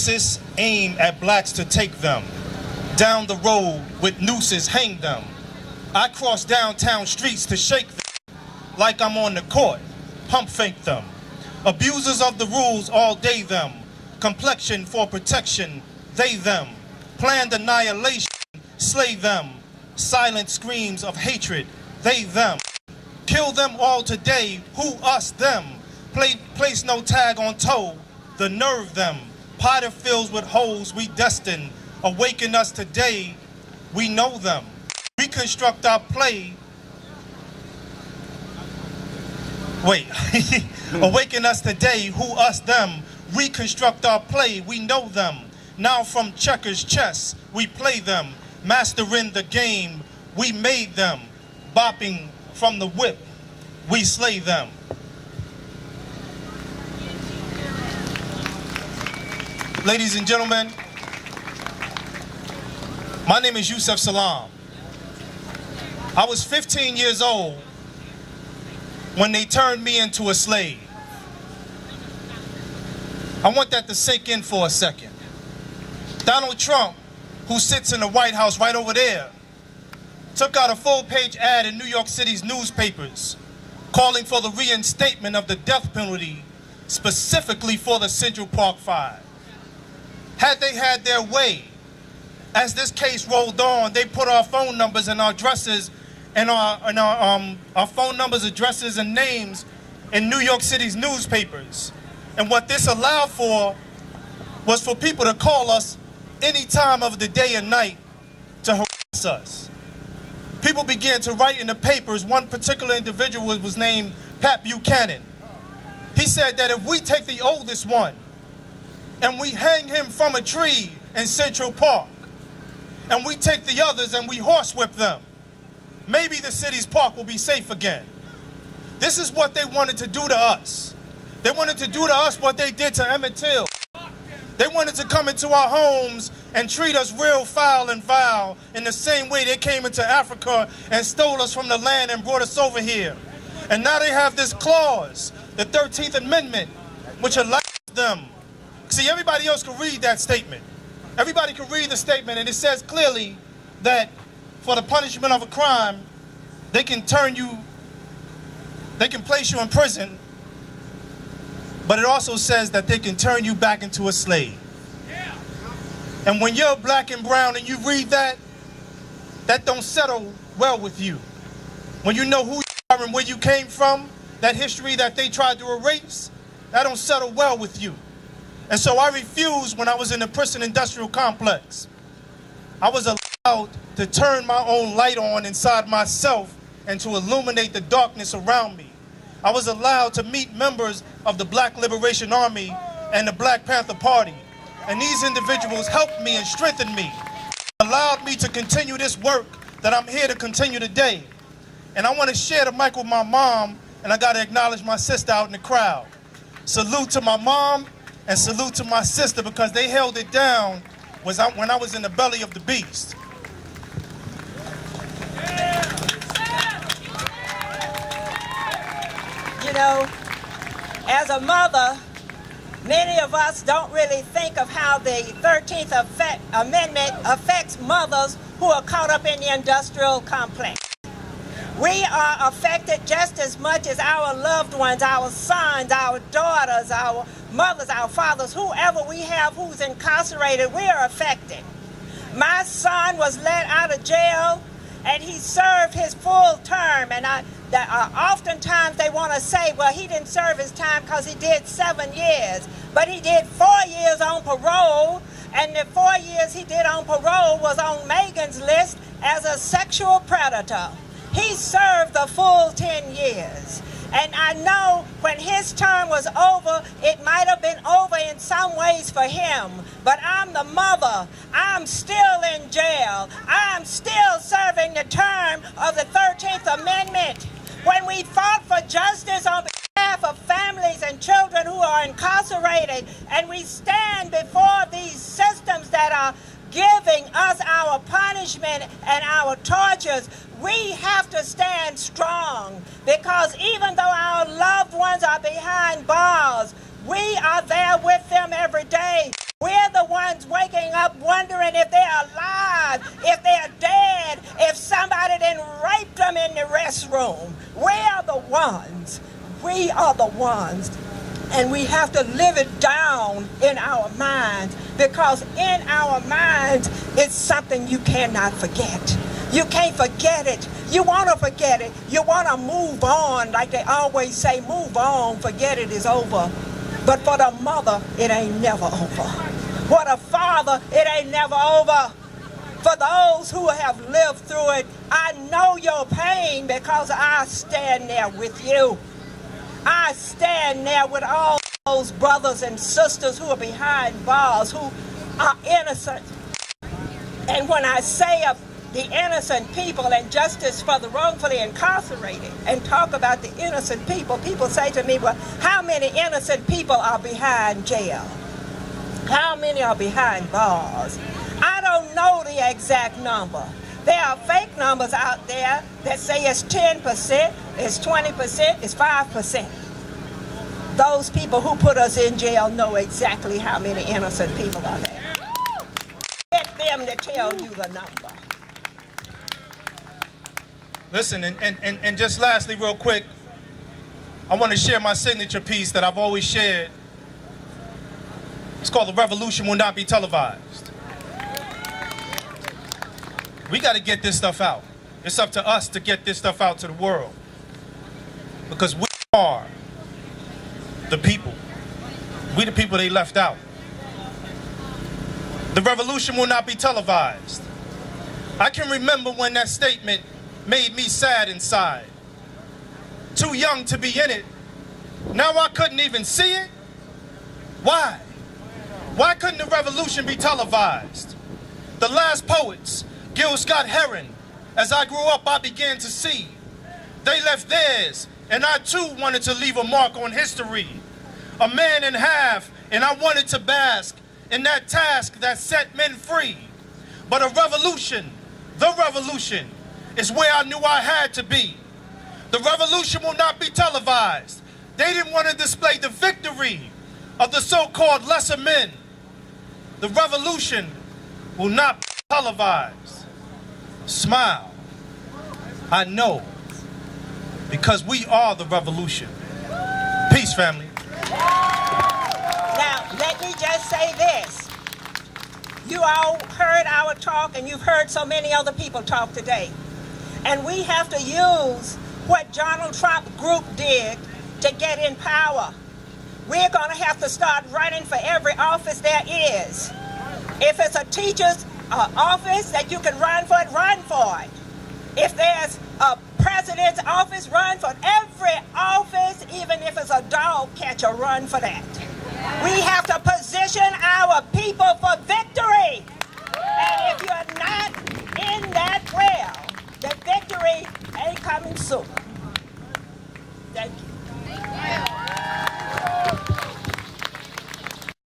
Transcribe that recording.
Racists aim at blacks to take them. Down the road with nooses hang them. I cross downtown streets to shake them. Like I'm on the court, pump fake them. Abusers of the rules all day them. Complexion for protection, they them. Planned annihilation, slay them. Silent screams of hatred, they them. Kill them all today, who us them. Place no tag on toe, the nerve them. Potter fills with holes we destine. Awaken us today, we know them. Reconstruct our play. Wait. Awaken us today, who us them. Reconstruct our play, we know them. Now from checkers chess, we play them. Mastering the game, we made them. Bopping from the whip, we slay them. Ladies and gentlemen, my name is Yuseef Salaam. I was 15 years old when they turned me into a slave. I want that to sink in for a second. Donald Trump, who sits in the White House right over there, took out a full-page ad in New York City's newspapers calling for the reinstatement of the death penalty specifically for the Central Park Five. Had they had their way, as this case rolled on, they put our phone numbers and our addresses and our phone numbers, addresses, and names in New York City's newspapers. And what this allowed for was for people to call us any time of the day and night to harass us. People began to write in the papers. One particular individual was named Pat Buchanan. He said that if we take the oldest one and we hang him from a tree in Central Park, and we take the others and we horsewhip them, maybe the city's park will be safe again. This is what they wanted to do to us. They wanted to do to us what they did to Emmett Till. They wanted to come into our homes and treat us real foul and vile in the same way they came into Africa and stole us from the land and brought us over here. And now they have this clause, the 13th Amendment, which allows them. See, everybody else can read that statement. Everybody can read the statement, and it says clearly that for the punishment of a crime, they can place you in prison, but it also says that they can turn you back into a slave. Yeah. And when you're black and brown and you read that, that don't settle well with you. When you know who you are and where you came from, that history that they tried to erase, that don't settle well with you. And so I refused when I was in the prison industrial complex. I was allowed to turn my own light on inside myself and to illuminate the darkness around me. I was allowed to meet members of the Black Liberation Army and the Black Panther Party. And these individuals helped me and strengthened me, allowed me to continue this work that I'm here to continue today. And I want to share the mic with my mom, and I got to acknowledge my sister out in the crowd. Salute to my mom and salute to my sister, because they held it down when I was in the belly of the beast. You know, as a mother, many of us don't really think of how the 13th Amendment affects mothers who are caught up in the industrial complex. We are affected just as much as our loved ones, our sons, our daughters, our mothers, our fathers, whoever we have who's incarcerated, we are affected. My son was let out of jail and he served his full term, and oftentimes they want to say, well, he didn't serve his time because he did 7 years, but he did 4 years on parole, and the 4 years he did on parole was on Megan's list as a sexual predator. He served the full 10 years. And I know when his term was over, it might have been over in some ways for him. But I'm the mother. I'm still in jail. I'm still serving the term of the 13th Amendment. When we fought for justice on behalf of families and children who are incarcerated, and we stand before these systems that are giving us our punishment and our tortures, we have to stand strong, because even though our loved ones are behind bars, we are there with them every day. We're the kids waking up wondering if they're alive, if they're dead, if somebody done raped them in the restroom. We are the ones. We are the ones. And we have to live it down in our minds, because in our minds it's something you cannot forget. You can't forget it. You want to forget it. You want to move on, like they always say, move on, forget it is over. But for the mother, it ain't never over. For the father, it ain't never over. For those who have lived through it, I know your pain because I stand there with you. I stand there with all those brothers and sisters who are behind bars, who are innocent. And when I say of the innocent people and justice for the wrongfully incarcerated and talk about the innocent people, people say to me, well, how many innocent people are behind jail? How many are behind bars? I don't know the exact number. There are fake numbers out there that say it's 10%, it's 20%, it's 5%. Those people who put us in jail know exactly how many innocent people are there. Get them to tell you the number. Listen, and just lastly, real quick, I want to share my signature piece that I've always shared. It's called "The Revolution Will Not Be Televised." We got to get this stuff out. It's up to us to get this stuff out to the world, because we are the people. We the people they left out. The revolution will not be televised. I can remember when that statement made me sad inside. Too young to be in it. Now I couldn't even see it. Why? Why couldn't the revolution be televised? The last poets, Gil Scott Heron, as I grew up I began to see. They left theirs, and I too wanted to leave a mark on history. A man in half, and I wanted to bask in that task that set men free. But a revolution, the revolution, is where I knew I had to be. The revolution will not be televised. They didn't want to display the victory of the so-called lesser men. The revolution will not be televised. Smile. I know, because we are the revolution. Peace, family. Now, let me just say this. You all heard our talk, and you've heard so many other people talk today. And we have to use what Donald Trump group did to get in power. We're going to have to start running for every office there is. If it's a teacher's office that you can run for it, run for it. If there's a president's office, run for every office, even if it's a dog catcher, run for that. We have to position our people for victory. And if you're not in that realm, the victory ain't coming soon.